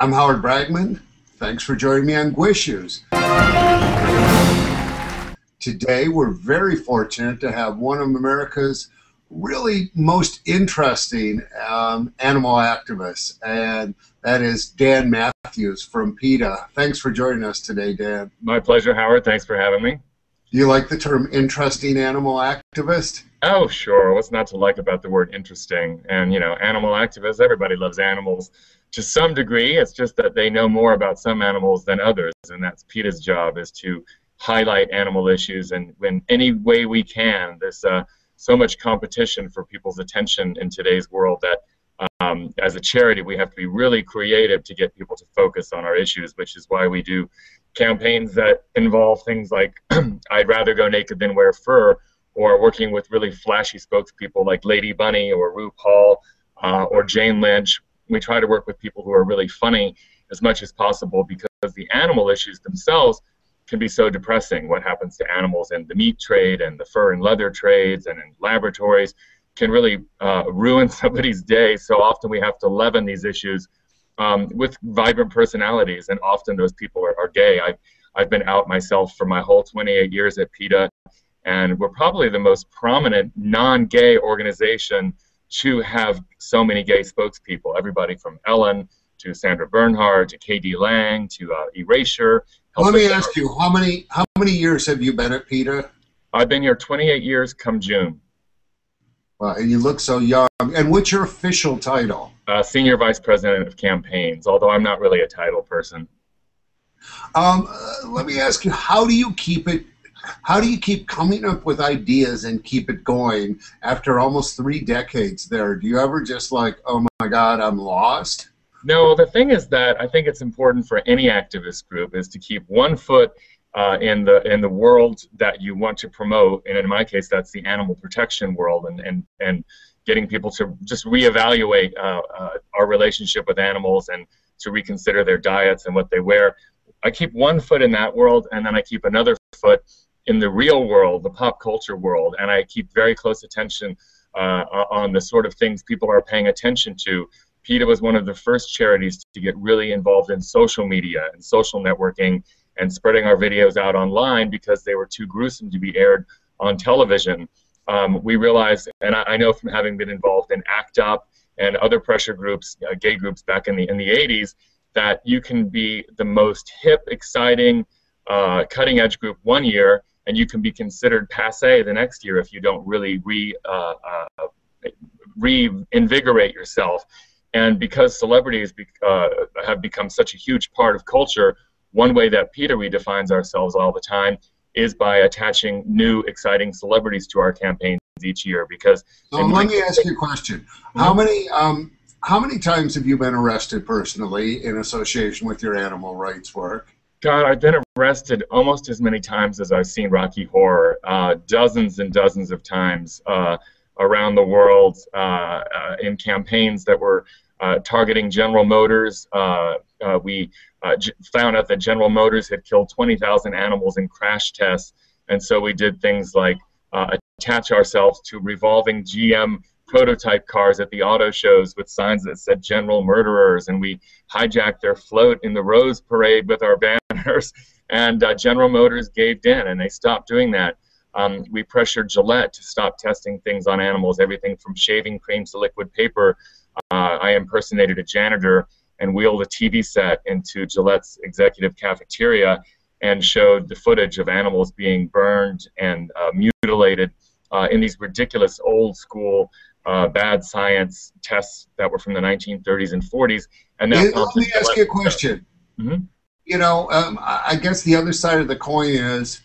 I'm Howard Bragman. Thanks for joining me on Gwissues. Today, we're very fortunate to have one of America's really most interesting animal activists, and that is Dan Mathews from PETA. Thanks for joining us today, Dan. My pleasure, Howard. Thanks for having me. Do you like the term interesting animal activist? Oh, sure. What's not to like about the word interesting? And, you know, animal activists, everybody loves animals to some degree. It's just that they know more about some animals than others, and that's PETA's job, is to highlight animal issues. And in any way we can, there's so much competition for people's attention in today's world that as a charity, we have to be really creative to get people to focus on our issues, which is why we do campaigns that involve things like I'd rather go naked than wear fur, or working with really flashy spokespeople like Lady Bunny or RuPaul or Jane Lynch. We try to work with people who are really funny as much as possible, because the animal issues themselves can be so depressing. What happens to animals in the meat trade and the fur and leather trades and in laboratories can really ruin somebody's day. So often we have to leaven these issues with vibrant personalities, and often those people are gay. I've been out myself for my whole 28 years at PETA, and we're probably the most prominent non-gay organization to have so many gay spokespeople. Everybody from Ellen to Sandra Bernhard to K.D. Lang to Erasure. Let me ask you, how many years have you been at PETA? I've been here 28 years come June. Wow, and you look so young. And what's your official title? Senior Vice President of Campaigns, although I'm not really a title person. Let me ask you, how do you keep coming up with ideas and keep it going after almost 3 decades there? Do you ever just like, oh my God, I'm lost? No, the thing is that I think it's important for any activist group is to keep one foot in the world that you want to promote, and in my case, that's the animal protection world, and getting people to just reevaluate our relationship with animals and to reconsider their diets and what they wear. I keep one foot in that world, and then I keep another foot in the real world, the pop culture world, and I keep very close attention on the sort of things people are paying attention to. PETA was one of the first charities to get really involved in social media and social networking and spreading our videos out online because they were too gruesome to be aired on television. We realized, and I know from having been involved in ACT UP and other pressure groups, gay groups back in the 80s, that you can be the most hip, exciting, cutting-edge group one year, and you can be considered passé the next year if you don't really reinvigorate yourself. And because celebrities have become such a huge part of culture, one way that PETA redefines ourselves all the time is by attaching new, exciting celebrities to our campaigns each year. Because so let me ask you a question: how many times have you been arrested personally in association with your animal rights work? God, I've been arrested almost as many times as I've seen Rocky Horror, dozens and dozens of times around the world in campaigns that were targeting General Motors. We found out that General Motors had killed 20,000 animals in crash tests, and so we did things like attach ourselves to revolving GM prototype cars at the auto shows with signs that said General Murderers, and we hijacked their float in the Rose Parade with our banners, and General Motors caved in, and they stopped doing that. We pressured Gillette to stop testing things on animals, everything from shaving creams to liquid paper. I impersonated a janitor and wheeled a TV set into Gillette's executive cafeteria and showed the footage of animals being burned and mutilated in these ridiculous old school bad science tests that were from the 1930s and 40s. And that let me ask you a question. Mm-hmm. You know, I guess the other side of the coin is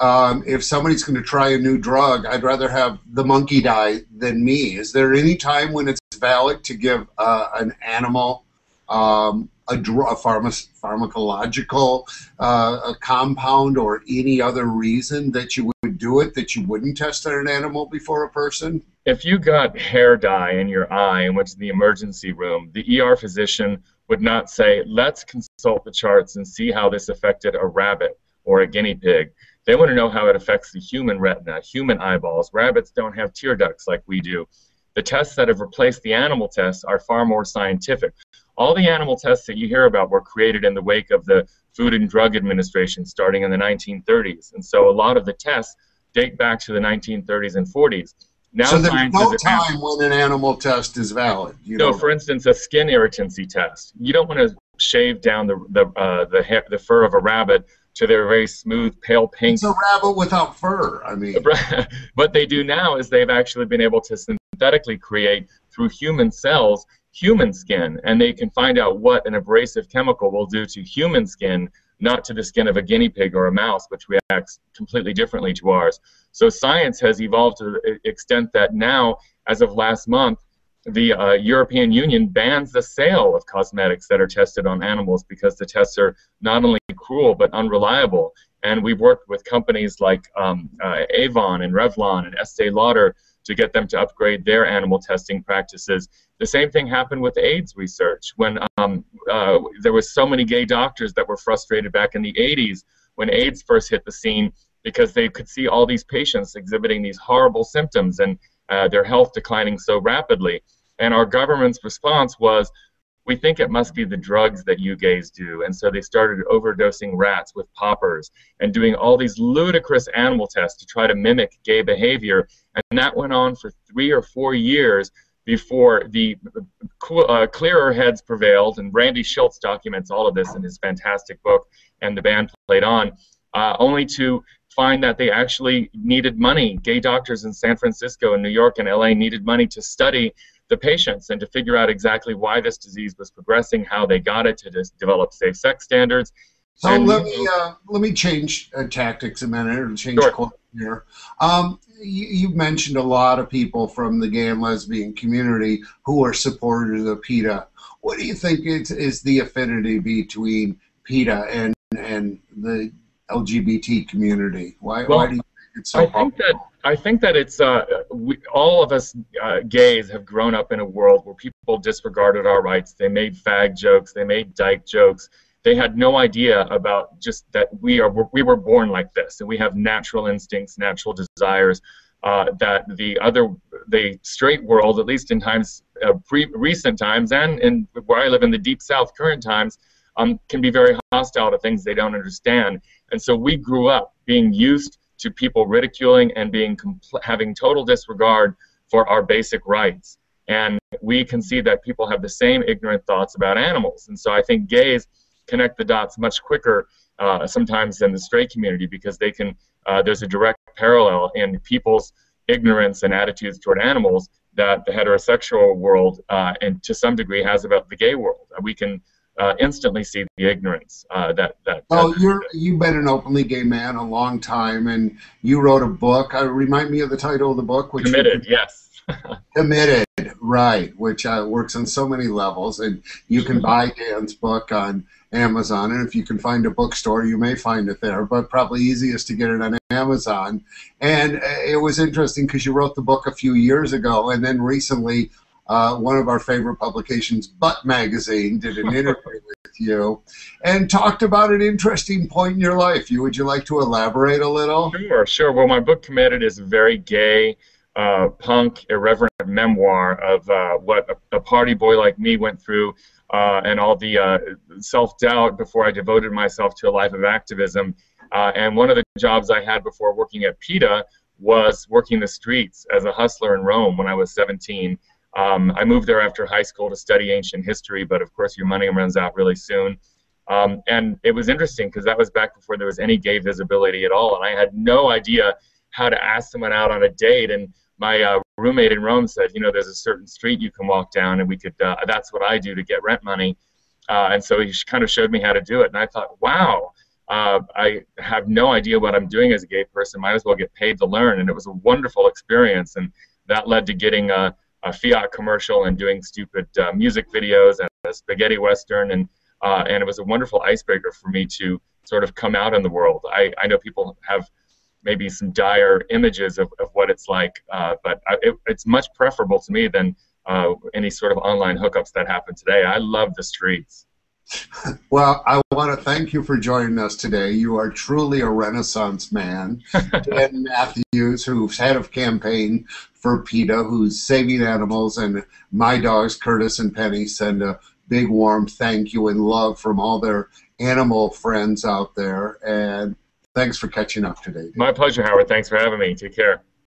if somebody's going to try a new drug, I'd rather have the monkey die than me. Is there any time when it's valid to give an animal a pharmacological a compound or any other reason that you would do it, that you wouldn't test on an animal before a person? If you got hair dye in your eye and went to the emergency room, the ER physician would not say, let's consult the charts and see how this affected a rabbit or a guinea pig. They want to know how it affects the human retina, human eyeballs. Rabbits don't have tear ducts like we do. The tests that have replaced the animal tests are far more scientific. all the animal tests that you hear about were created in the wake of the Food and Drug Administration starting in the 1930s. And so a lot of the tests date back to the 1930s and 40s. Now, so there's no time when an animal test is valid. No, for instance, a skin irritancy test. You don't want to shave down the fur of a rabbit to their very smooth, pale pink. It's a rabbit without fur. I mean, what they do now is they've actually been able to synthetically create through human cells human skin, and they can find out what an abrasive chemical will do to human skin, not to the skin of a guinea pig or a mouse, which reacts completely differently to ours. So science has evolved to the extent that now, as of last month, the European Union bans the sale of cosmetics that are tested on animals because the tests are not only cruel but unreliable. And we've worked with companies like Avon and Revlon and Estee Lauder to get them to upgrade their animal testing practices. The same thing happened with AIDS research when there were so many gay doctors that were frustrated back in the 80s when AIDS first hit the scene because they could see all these patients exhibiting these horrible symptoms and their health declining so rapidly. And our government's response was, we think it must be the drugs that you gays do. And so they started overdosing rats with poppers and doing all these ludicrous animal tests to try to mimic gay behavior. And that went on for 3 or 4 years before the clearer heads prevailed. And Randy Schultz documents all of this in his fantastic book, And the Band Played On, only to find that they actually needed money. Gay doctors in San Francisco and New York and LA needed money to study the patients and to figure out exactly why this disease was progressing, how they got it, to develop safe sex standards. So let me change tactics a minute, or change course here. You mentioned a lot of people from the gay and lesbian community who are supporters of PETA. What do you think is the affinity between PETA and the LGBT community? Why do you think it's so popular? I think that it's all of us gays have grown up in a world where people disregarded our rights. They made fag jokes. They made dyke jokes. They had no idea about just that we were born like this, and we have natural instincts, natural desires that the straight world, at least in times, recent times, and in where I live in the deep South, current times, can be very hostile to things they don't understand. And so we grew up being used to people ridiculing and having total disregard for our basic rights. And we can see that people have the same ignorant thoughts about animals. And so I think gays connect the dots much quicker sometimes than the straight community, because they can. There's a direct parallel in people's ignorance and attitudes toward animals that the heterosexual world, and to some degree, has about the gay world. We can instantly see the ignorance you've been an openly gay man a long time, and you wrote a book. Remind me of the title of the book. Committed, yes. Committed, right, which works on so many levels, and you can buy Dan's book on Amazon, and if you can find a bookstore, you may find it there, but probably easiest to get it on Amazon. And it was interesting because you wrote the book a few years ago, and then recently one of our favorite publications, Butt Magazine, did an interview with you and talked about an interesting point in your life. Would you like to elaborate a little? Sure. Well, my book, Committed, is a very gay, punk, irreverent memoir of what a party boy like me went through and all the self-doubt before I devoted myself to a life of activism. And one of the jobs I had before working at PETA was working the streets as a hustler in Rome when I was 17. I moved there after high school to study ancient history, but of course your money runs out really soon. And it was interesting because that was back before there was any gay visibility at all, and I had no idea how to ask someone out on a date. And my roommate in Rome said, there's a certain street you can walk down, and we could. That's what I do to get rent money. And so he kind of showed me how to do it, and I thought, wow. I have no idea what I'm doing as a gay person. Might as well get paid to learn, and it was a wonderful experience, and that led to getting a Fiat commercial and doing stupid music videos and a spaghetti western, and it was a wonderful icebreaker for me to sort of come out in the world. I know people have maybe some dire images of what it's like, but it's much preferable to me than any sort of online hookups that happen today. I love the streets. Well, I want to thank you for joining us today. You are truly a Renaissance man. Dan Mathews, who's head of campaign for PETA, who's saving animals, and my dogs, Curtis and Penny, send a big warm thank you and love from all their animal friends out there. And thanks for catching up today, Dave. My pleasure, Howard. Thanks for having me. Take care.